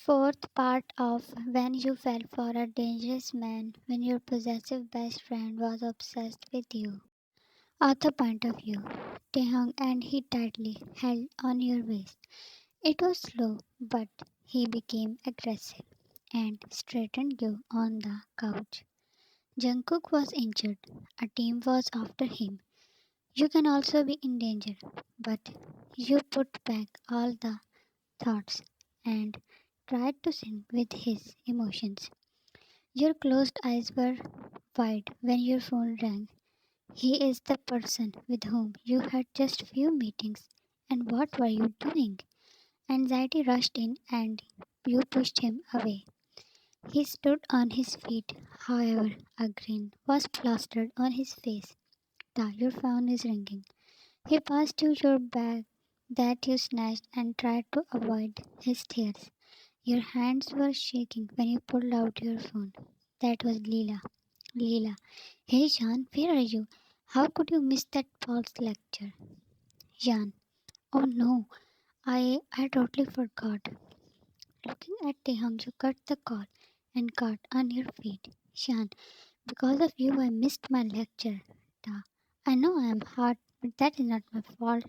Fourth part of When You Fell for a Dangerous Man When Your Possessive Best Friend Was Obsessed with You. Author point of view. Taehyung and he tightly held on your waist. It was slow, but he became aggressive and straightened you on the couch. Jungkook was injured. A team was after him. You can also be in danger, but you put back all the thoughts and tried to sink with his emotions. Your closed eyes were wide when your phone rang. He is the person with whom you had just few meetings. And what were you doing? Anxiety rushed in and you pushed him away. He stood on his feet, however, a grin was plastered on his face. Your phone is ringing. He passed you your bag that you snatched and tried to avoid his stares. Your hands were shaking when you pulled out your phone. That was Leela. Leela. Hey Jan, where are you? How could you miss that Paul's lecture? Jan. Oh no, I totally forgot. Looking at Taehyung, you cut the call and got on your feet. Jan. Because of you, I missed my lecture. Ta. I know I am hard, but that is not my fault.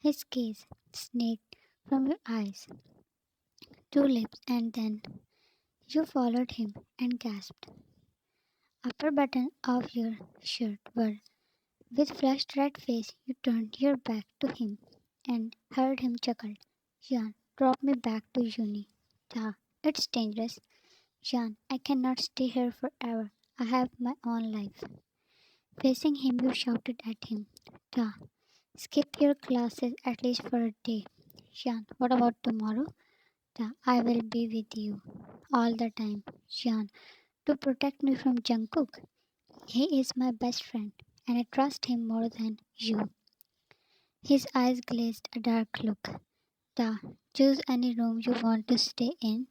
His gaze snaked from your eyes to lips, and then you followed him and gasped. Upper button of your shirt were with flushed red face. You turned your back to him and heard him chuckle. Jan, drop me back to uni. Ta, it's dangerous. Jan, I cannot stay here forever. I have my own life. Facing him, you shouted at him. Ta, skip your classes at least for a day. Jan, what about tomorrow? Ta, I will be with you all the time. Jan, to protect me from Jungkook. He is my best friend, and I trust him more than you. His eyes glazed a dark look. Ta, choose any room you want to stay in,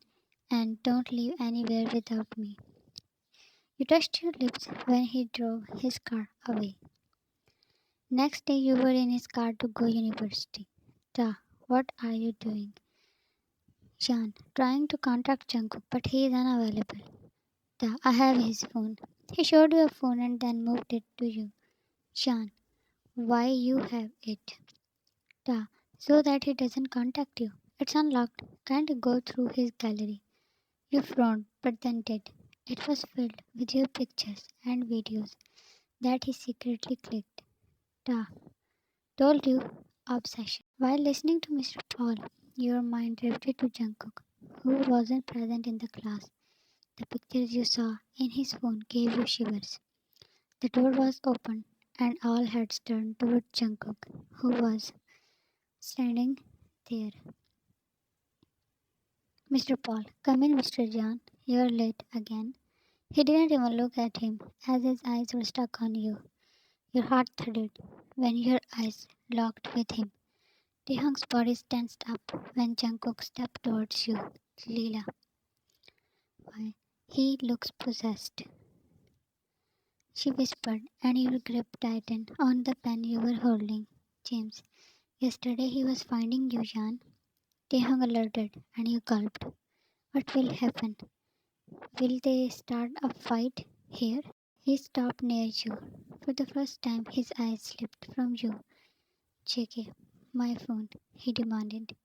and don't leave anywhere without me. You touched your lips when he drove his car away. Next day, you were in his car to go university. Ta, what are you doing? Jan, trying to contact Jungkook, but he is unavailable. Ta, I have his phone. He showed you a phone and then moved it to you. Jan, why you have it? Ta, so that he doesn't contact you. It's unlocked. Can't you go through his gallery? You frowned, but then did. It was filled with your pictures and videos that he secretly clicked. Ta, told you, obsession. While listening to Mr. Paul, your mind drifted to Jungkook, who wasn't present in the class. The pictures you saw in his phone gave you shivers. The door was opened, and all heads turned toward Jungkook, who was standing there. Mr. Paul, come in, Mr. John. You're late again. He didn't even look at him, as his eyes were stuck on you. Your heart thudded when your eyes locked with him. Taehyung's body tensed up when Jungkook stepped towards you. Leela, why? He looks possessed, she whispered, and your grip tightened on the pen you were holding. James, yesterday he was finding you, Jan. Taehyung alerted, and you gulped. What will happen? Will they start a fight here? He stopped near you. For the first time, his eyes slipped from you. JK, my phone, he demanded.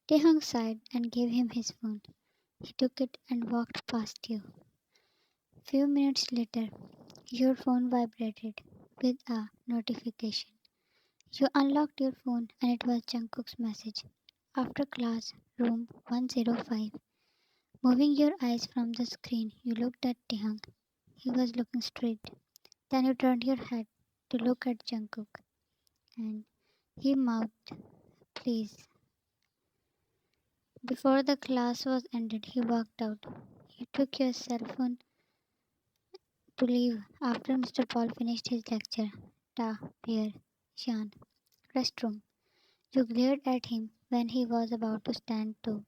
Taehyung sighed and gave him his phone. He took it and walked past you. Few minutes later, your phone vibrated with a notification. You unlocked your phone and it was Jungkook's message. After class, room 105. Moving your eyes from the screen, you looked at Taehyung. He was looking straight. Then you turned your head to look at Jungkook, and he mouthed, please. Before the class was ended, he walked out. You took your cell phone to leave after Mr. Paul finished his lecture. Ta, where? Shan. Restroom. You glared at him when he was about to stand too.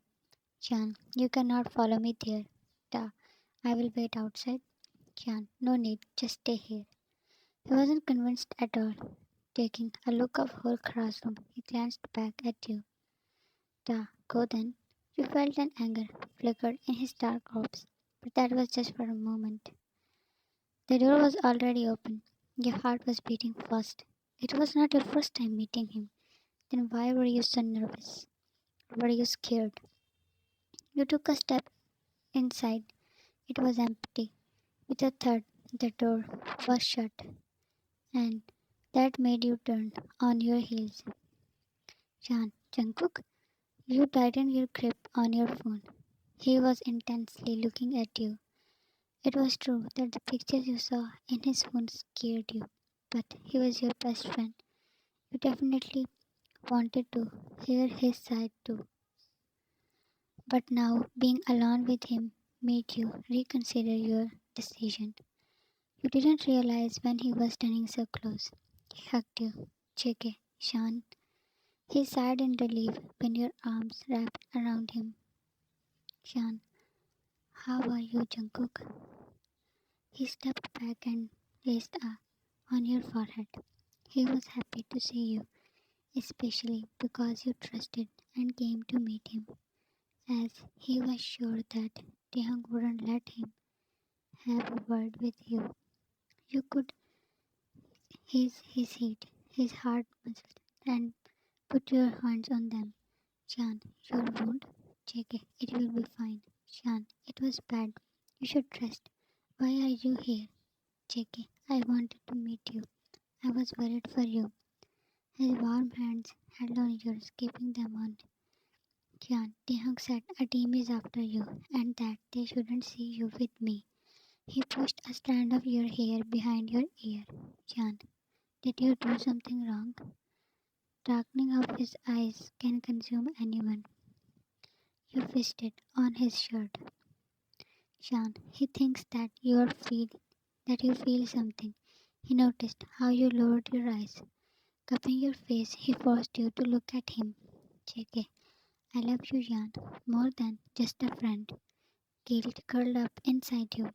Shan, you cannot follow me there. Ta, I will wait outside. Shan, no need, just stay here. He wasn't convinced at all. Taking a look of whole classroom, he glanced back at you. Ta, go then. You felt an anger flickered in his dark orbs, but that was just for a moment. The door was already open. Your heart was beating fast. It was not your first time meeting him. Then why were you so nervous? Were you scared? You took a step inside. It was empty. With a thud, the door was shut, and that made you turn on your heels. Jungkook, you tightened your grip on your phone. He was intensely looking at you. It was true that the pictures you saw in his phone scared you, but he was your best friend. You definitely wanted to hear his side too. But now, being alone with him made you reconsider your decision. You didn't realize when he was standing so close. He hugged you. JK, Shan. He sighed in relief when your arms wrapped around him. Shan, how are you, Jungkook? He stepped back and raised a on your forehead. He was happy to see you, especially because you trusted and came to meet him, as he was sure that Taehyung wouldn't let him have a word with you. You could his heat, his hard muscles, and put your hands on them. Shan, your wound? JK, it will be fine. Shan, it was bad. You should rest. Why are you here? JK, I wanted to meet you. I was worried for you. His warm hands held on yours, keeping them on. Shan, Taehyung said a team is after you and that they shouldn't see you with me. He pushed a strand of your hair behind your ear. Shan, did you do something wrong? Darkening of his eyes can consume anyone. You fisted on his shirt. Shan, he thinks that you feel something. He noticed how you lowered your eyes. Cupping your face, he forced you to look at him. JK, I love you, Jan, more than just a friend. Guilt curled up inside you.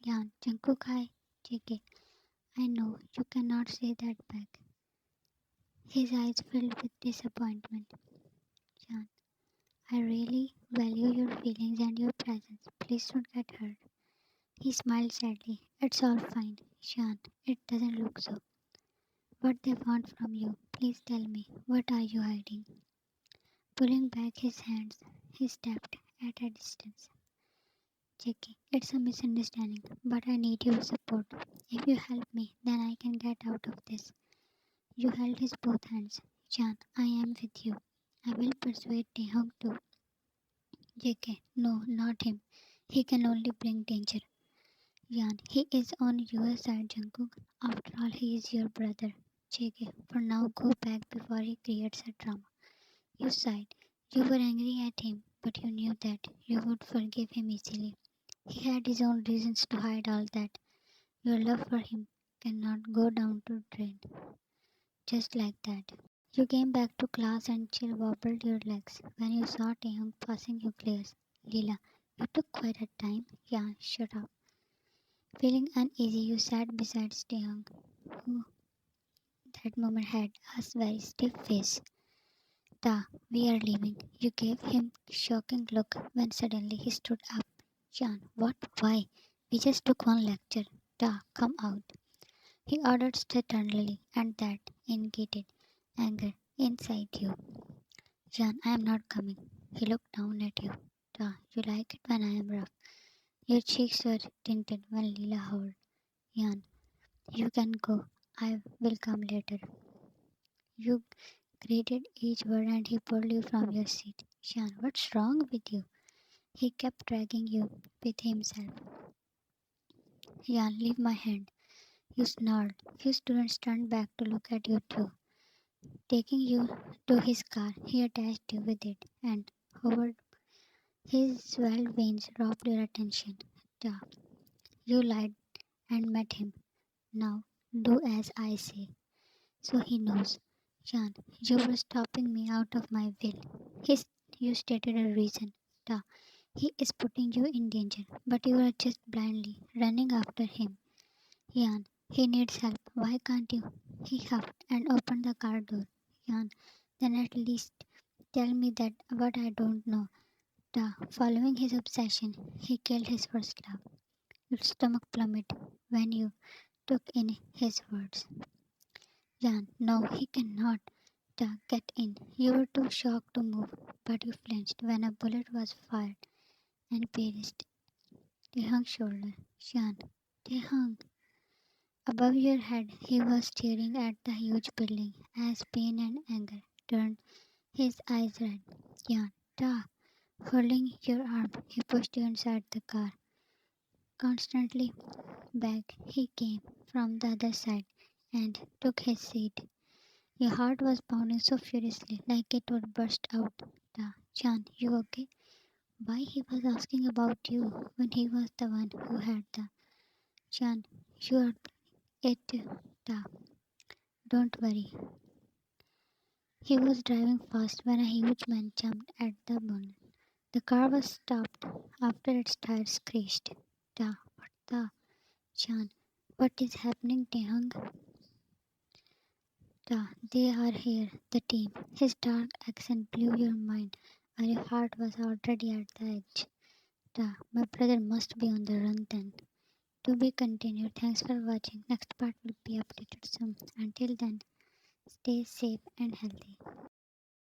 Jan, Jungkook, JK, I know you cannot say that back. His eyes filled with disappointment. Jan, I really value your feelings and your presence. Please don't get hurt. He smiled sadly. It's all fine, Shan. It doesn't look so. What they want from you, please tell me. What are you hiding? Pulling back his hands, he stepped at a distance. Jackie, it's a misunderstanding, but I need your support. If you help me, then I can get out of this. You held his both hands. Jan, I am with you. I will persuade Taehyung to. JK, no, not him. He can only bring danger. Jan, he is on your side, Jungkook. After all, he is your brother. JK, for now, go back before he creates a drama. You sighed. You were angry at him, but you knew that you would forgive him easily. He had his own reasons to hide all that. Your love for him cannot go down to drain just like that. You came back to class and chill wobbled your legs when you saw Taehyung passing your glares. Leela, you took quite a time. Yeah, shut up. Feeling uneasy, you sat beside Taehyung, who that moment had a very stiff face. Ta, we are leaving. You gave him a shocking look when suddenly he stood up. Jan, what? Why? We just took one lecture. Ta, come out. He ordered sternly, and that indicated anger inside you. Jan, I am not coming. He looked down at you. Ta, you like it when I am rough. Your cheeks were tinted when Leela howled. Jan, you can go. I will come later. You greeted each word and he pulled you from your seat. Shan, what's wrong with you? He kept dragging you with himself. Shan, leave my hand. You snarled. Few students turned back to look at you too. Taking you to his car, he attached you with it and hovered. His swelled veins robbed your attention. Ja, you lied and met him. Now do as I say. So he knows. Jan, you were stopping me out of my will. His, you stated a reason. Ta, he is putting you in danger, but you are just blindly running after him. Jan, he needs help. Why can't you? He huffed and opened the car door. Jan, then at least Tell me that what I don't know. Da, following his obsession, he killed his first love. Your stomach plummeted when you took in his words. Jan, no, he cannot. Da, get in. You were too shocked to move, but you flinched when a bullet was fired and pierced Taehyung's shoulder. Jan, Taehyung. Above your head, he was staring at the huge building as pain and anger turned his eyes red. Jan, Da, holding your arm, he pushed you inside the car. Constantly back, he came from the other side and took his seat. Your heart was pounding so furiously, like it would burst out. Da, Chan, you okay? Why he was asking about you when he was the one who had the Chan, you are it. Da, don't worry. He was driving fast when a huge man jumped at the bonnet. The car was stopped after its tires screeched. Da, what the? Chan, what is happening, Taehyung? Da, they are here, the team. His dark accent blew your mind, and your heart was already at the edge. Da, my brother must be on the run then. To be continued. Thanks for watching. Next part will be updated soon. Until then, stay safe and healthy.